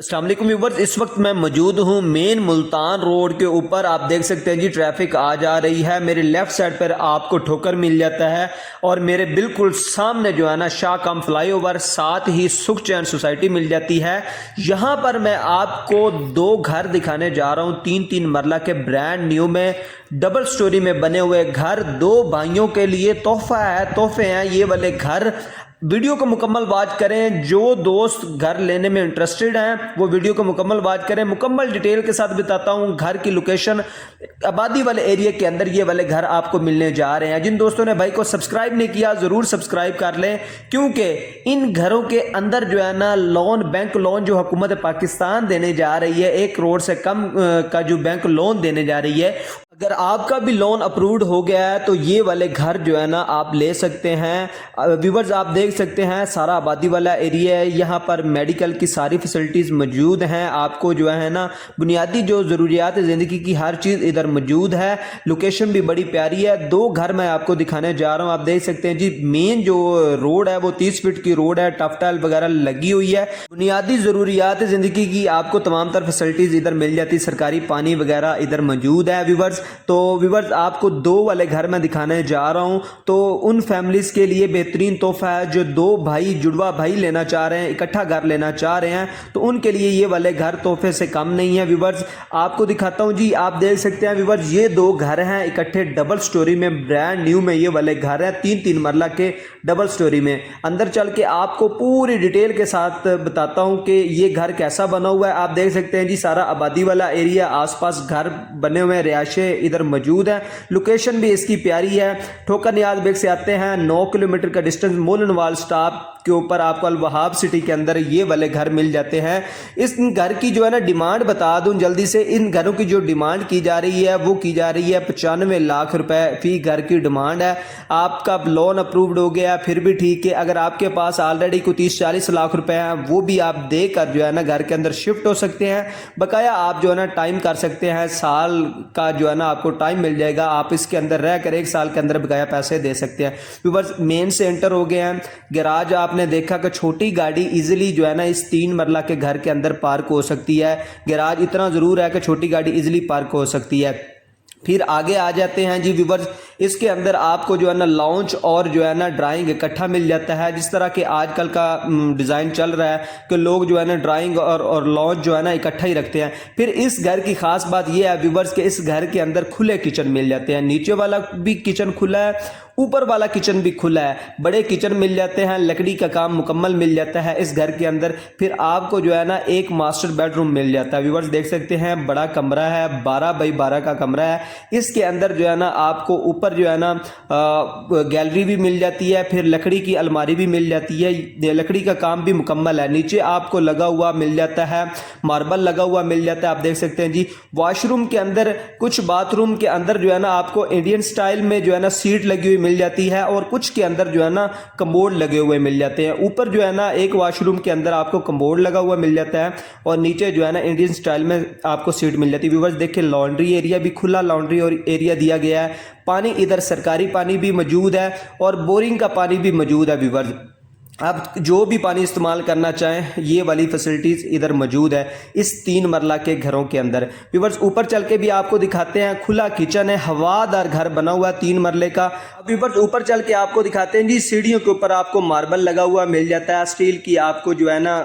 अस्सलाम वालेकुम व्यूअर्स, इस वक्त मैं मौजूद हूँ मेन मुल्तान रोड के ऊपर। आप देख सकते हैं जी ट्रैफिक आ जा रही है। मेरे लेफ़्ट साइड पर आपको ठोकर मिल जाता है और मेरे बिल्कुल सामने जो है ना शाह कम फ्लाईओवर, साथ ही सुख चैन सोसाइटी मिल जाती है। यहाँ पर मैं आपको दो घर दिखाने जा रहा हूँ, तीन तीन मरला के ब्रांड न्यू में डबल स्टोरी में बने हुए घर। दो भाइयों के लिए तोहफे हैं ये वाले घर। वीडियो को मुकम्मल वॉच करें। जो दोस्त घर लेने में इंटरेस्टेड हैं वो वीडियो को मुकम्मल वॉच करें। मुकम्मल डिटेल के साथ बताता हूं घर की लोकेशन। आबादी वाले एरिया के अंदर ये वाले घर आपको मिलने जा रहे हैं। जिन दोस्तों ने भाई को सब्सक्राइब नहीं किया ज़रूर सब्सक्राइब कर लें, क्योंकि इन घरों के अंदर जो है ना लोन, बैंक लोन जो हुकूमत पाकिस्तान देने जा रही है, 1 करोड़ से कम का जो बैंक लोन देने जा रही है। अगर आपका भी लोन अप्रूव्ड हो गया है तो ये वाले घर जो है ना आप ले सकते हैं। व्यूवर्स, आप देख सकते हैं सारा आबादी वाला एरिया है। यहाँ पर मेडिकल की सारी फैसिलिटीज़ मौजूद हैं। आपको जो है ना बुनियादी जो ज़रूरियात ज़िंदगी की हर चीज़ इधर मौजूद है। लोकेशन भी बड़ी प्यारी है। दो घर मैं आपको दिखाने जा रहा हूँ। आप देख सकते हैं जी मेन जो रोड है वो 30 फीट की रोड है। टफ टाइल वगैरह लगी हुई है। बुनियादी ज़रूरियात ज़िंदगी की आपको तमाम तर फैसिलिटीज़ इधर मिल जाती। सरकारी पानी वगैरह इधर मौजूद है। व्यूवर्स, तो व्यूवर्स आपको दो वाले घर मैं दिखाने जा रहा हूं। तो उन फैमिलीज के लिए बेहतरीन तोहफा है जो दो भाई, जुड़वा भाई लेना चाह रहे हैं, इकट्ठा घर लेना चाह रहे हैं, तो उनके लिए ये वाले घर तोहफे से कम नहीं है। व्यूवर्स आपको दिखाता हूं जी, आप देख सकते हैं व्यूवर्स ये दो घर हैं इकट्ठे डबल स्टोरी में, ब्रांड न्यू में ये वाले घर हैं, तीन तीन मरला के डबल स्टोरी में। अंदर चल के आपको पूरी डिटेल के साथ बताता हूं कि ये घर कैसा बना हुआ है। आप देख सकते हैं जी सारा आबादी वाला एरिया, आसपास घर बने हुए हैं, रिहायशें इधर मौजूद है। लोकेशन भी इसकी प्यारी है। ठोकर नियाज बेग से आते हैं 9 किलोमीटर का डिस्टेंस, मोलनवाल स्टॉप के ऊपर आपको अल वहाब सिटी के अंदर ये वाले घर मिल जाते हैं। इस घर की जो है ना डिमांड बता दूं जल्दी से। इन घरों की जो डिमांड की जा रही है वो की जा रही है 95 लाख रुपए फी घर की डिमांड है। आपका लोन अप्रूव्ड हो गया फिर भी ठीक है। अगर आपके पास ऑलरेडी को 30-40 लाख रुपए हैं वो भी आप देकर जो है ना घर के अंदर शिफ्ट हो सकते हैं। बकाया आप जो है ना टाइम कर सकते हैं, साल का जो है ना आपको टाइम मिल जाएगा। आप इसके अंदर रहकर 1 साल के अंदर बकाया पैसे दे सकते हैं। व्यूअर्स मेन से एंटर हो गए हैं। गैराज आपने देखा कि छोटी गाड़ी इजीली जो है ना इस 3 मरला के घर के अंदर पार्क हो सकती है। गैराज इतना जरूर है कि छोटी गाड़ी इजीली पार्क हो सकती है। फिर आगे आ जाते हैं जी व्यूवर्स, इसके अंदर आपको जो है ना लॉन्च और जो है ना ड्राइंग इकट्ठा मिल जाता है। जिस तरह के आजकल का डिज़ाइन चल रहा है कि लोग जो है ना ड्राइंग और लॉन्च जो है ना इकट्ठा ही रखते हैं। फिर इस घर की खास बात यह है व्यूवर्स कि इस घर के अंदर खुले किचन मिल जाते हैं। नीचे वाला भी किचन खुला है, ऊपर वाला किचन भी खुला है। बड़े किचन मिल जाते हैं, लकड़ी का काम मुकम्मल मिल जाता है इस घर के अंदर। फिर आपको जो है ना एक मास्टर बेडरूम मिल जाता है। व्यूवर्स देख सकते हैं बड़ा कमरा है, 12 बाई 12 का कमरा है। इसके अंदर जो है ना आपको ऊपर जो है ना गैलरी भी मिल जाती है, फिर लकड़ी की अलमारी भी मिल जाती है। लकड़ी का काम भी मुकम्मल है। नीचे आपको लगा हुआ मिल जाता है, मार्बल लगा हुआ मिल जाता है। आप देख सकते हैं जी वॉशरूम के अंदर, कुछ बाथरूम के अंदर जो है ना आपको इंडियन स्टाइल में जो है ना सीट लगी हुई मिल जाती है और कुछ के अंदर जो है ना कमोड लगे हुए मिल जाते हैं। ऊपर जो है ना एक वॉशरूम के अंदर आपको कमोड लगा हुआ मिल जाता है और नीचे जो है ना इंडियन स्टाइल में आपको सीट मिल जाती है। व्यूअर्स देखिए लॉन्ड्री एरिया भी खुला लॉन्ड्री और एरिया दिया गया है। पानी इधर सरकारी पानी भी मौजूद है और बोरिंग का पानी भी मौजूद है। व्यूअर्स आप जो भी पानी इस्तेमाल करना चाहें ये वाली फैसिलिटीज़ इधर मौजूद है इस 3 मरला के घरों के अंदर। व्यूअर्स ऊपर चल के भी आपको दिखाते हैं, खुला किचन है, हवादार घर बना हुआ है 3 मरले का। व्यूअर्स ऊपर चल के आपको दिखाते हैं जी सीढ़ियों के ऊपर आपको मार्बल लगा हुआ मिल जाता है। स्टील की आपको जो है ना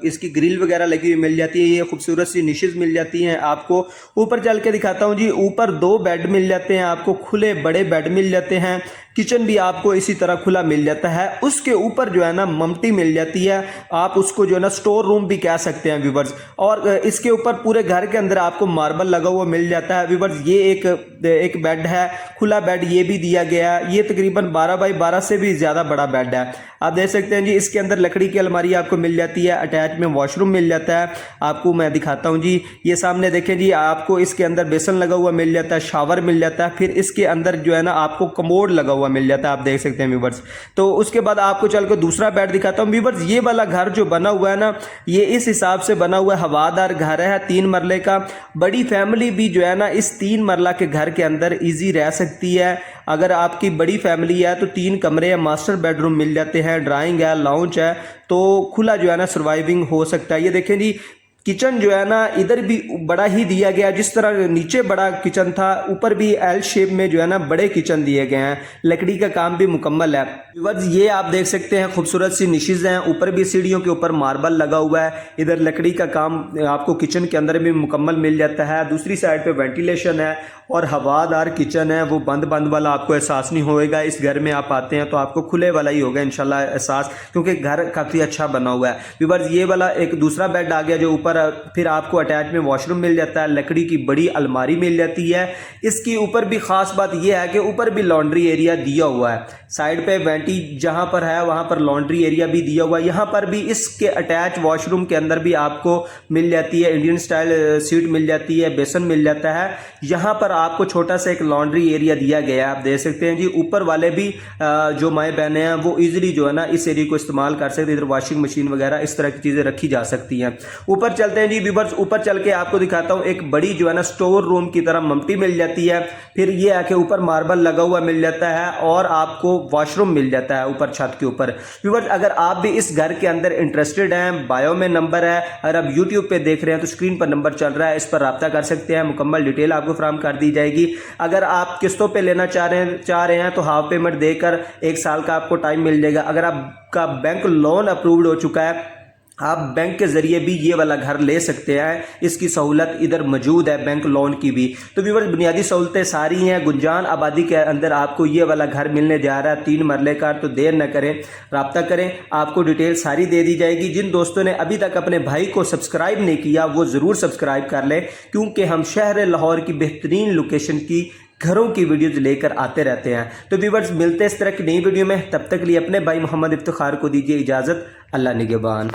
इसकी ग्रिल वगैरह लगी हुई मिल जाती है। ये खूबसूरत सी निशेज मिल जाती हैं आपको। ऊपर चल के दिखाता हूँ जी, ऊपर 2 बेड मिल जाते हैं आपको, खुले बड़े बेड मिल जाते हैं। किचन भी आपको इसी तरह खुला मिल जाता है। उसके ऊपर जो है ना ममटी मिल जाती है, आप उसको जो है ना स्टोर रूम भी कह सकते हैं व्यूवर्स। और इसके ऊपर पूरे घर के अंदर आपको मार्बल लगा हुआ मिल जाता है। व्यूवर्स ये एक बेड है, खुला बेड ये भी दिया गया है। ये तकरीबन 12 बाई 12 से भी ज़्यादा बड़ा बेड है। आप देख सकते हैं जी इसके अंदर लकड़ी की अलमारी आपको मिल जाती है, अटैच में वॉशरूम मिल जाता है। आपको मैं दिखाता हूँ जी, ये सामने देखें जी आपको इसके अंदर बेसन लगा हुआ मिल जाता है, शावर मिल जाता है। फिर इसके अंदर जो है ना आपको कमोड लगा हुआ मिल जाता है, आप देख सकते हैं व्यूवर्स। तो उसके बाद आपको चल कर दूसरा बेड दिखाता हूँ व्यूवर्स। ये वाला घर जो बना हुआ है ना ये इस हिसाब से बना हुआ है, हवादार घर है 3 मरले का। बड़ी फैमिली भी जो है ना इस 3 मरला के घर के अंदर ईजी रह सकती है। अगर आपकी बड़ी फैमिली है तो 3 कमरे या मास्टर बेडरूम मिल जाते हैं, ड्राइंग है, लाउंज है, तो खुला जो है ना सर्वाइविंग हो सकता है। ये देखें जी, किचन जो है ना इधर भी बड़ा ही दिया गया, जिस तरह नीचे बड़ा किचन था ऊपर भी एल शेप में जो है ना बड़े किचन दिए गए हैं। लकड़ी का काम भी मुकम्मल है। व्यूअर्स ये आप देख सकते हैं खूबसूरत सी निशेज हैं, ऊपर भी सीढ़ियों के ऊपर मार्बल लगा हुआ है। इधर लकड़ी का काम आपको किचन के अंदर भी मुकम्मल मिल जाता है। दूसरी साइड पे वेंटिलेशन है और हवादार किचन है, वो बंद बंद वाला आपको एहसास नहीं होएगा। इस घर में आप आते हैं तो आपको खुले वाला ही होगा इंशाल्लाह एहसास, क्योंकि घर काफ़ी अच्छा बना हुआ है। व्यूअर्स ये वाला एक दूसरा बेड आ गया जो ऊपर, फिर आपको अटैच में वॉशरूम मिल जाता है, लकड़ी की बड़ी अलमारी मिल जाती है। इसकी ऊपर भी खास बात यह है कि ऊपर भी लॉन्ड्री एरिया दिया हुआ है। साइड पे वेंटी जहां पर है वहां पर लॉन्ड्री एरिया भी दिया हुआ है। यहाँ पर भी इसके अटैच वॉशरूम के अंदर भी आपको मिल जाती है इंडियन स्टाइल सीट मिल जाती है, बेसन मिल जाता है। यहाँ पर आपको छोटा सा एक लॉन्ड्री एरिया दिया गया है, आप देख सकते हैं जी। ऊपर वाले भी जो माएँ बहनें हैं वो इजीली जो है ना इस एरिया को इस्तेमाल कर सकते हैं। इधर वॉशिंग मशीन वगैरह इस तरह की चीज़ें रखी जा सकती हैं। ऊपर चलते हैं जी व्यूअर्स, ऊपर चल के आपको दिखाता हूँ। एक बड़ी जो है ना स्टोर रूम की तरह मम्टी मिल जाती है। फिर ये आके ऊपर मार्बल लगा हुआ मिल जाता है और आपको वॉशरूम मिल जाता है ऊपर छत के ऊपर। व्यूअर्स अगर आप भी इस घर के अंदर इंटरेस्टेड हैं, बायो में नंबर है। अगर आप यूट्यूब पे देख रहे हैं तो स्क्रीन पर नंबर चल रहा है, इस पर रब्ता कर सकते हैं। मुकम्मल डिटेल आपको फराहम कर दी जाएगी। अगर आप किस्तों पे लेना चाह रहे हैं तो हाफ पेमेंट देकर 1 साल का आपको टाइम मिल जाएगा। अगर आपका बैंक लोन अप्रूव्ड हो चुका है, आप बैंक के ज़रिए भी ये वाला घर ले सकते हैं। इसकी सहूलत इधर मौजूद है बैंक लोन की भी। तो व्यूअर्स बुनियादी सहूलतें सारी हैं। गुंजान आबादी के अंदर आपको ये वाला घर मिलने जा रहा है 3 मरले का। तो देर न करें, रब्ता करें, आपको डिटेल सारी दे दी जाएगी। जिन दोस्तों ने अभी तक अपने भाई को सब्सक्राइब नहीं किया वो ज़रूर सब्सक्राइब कर लें, क्योंकि हम शहर लाहौर की बेहतरीन लोकेशन की घरों की वीडियोज लेकर आते रहते हैं। तो व्यूअर्स मिलते हैं इस तरह की नई वीडियो में, तब तक लिए अपने भाई मोहम्मद इफ्तिखार को दीजिए इजाज़त। अल्लाह निगहबान।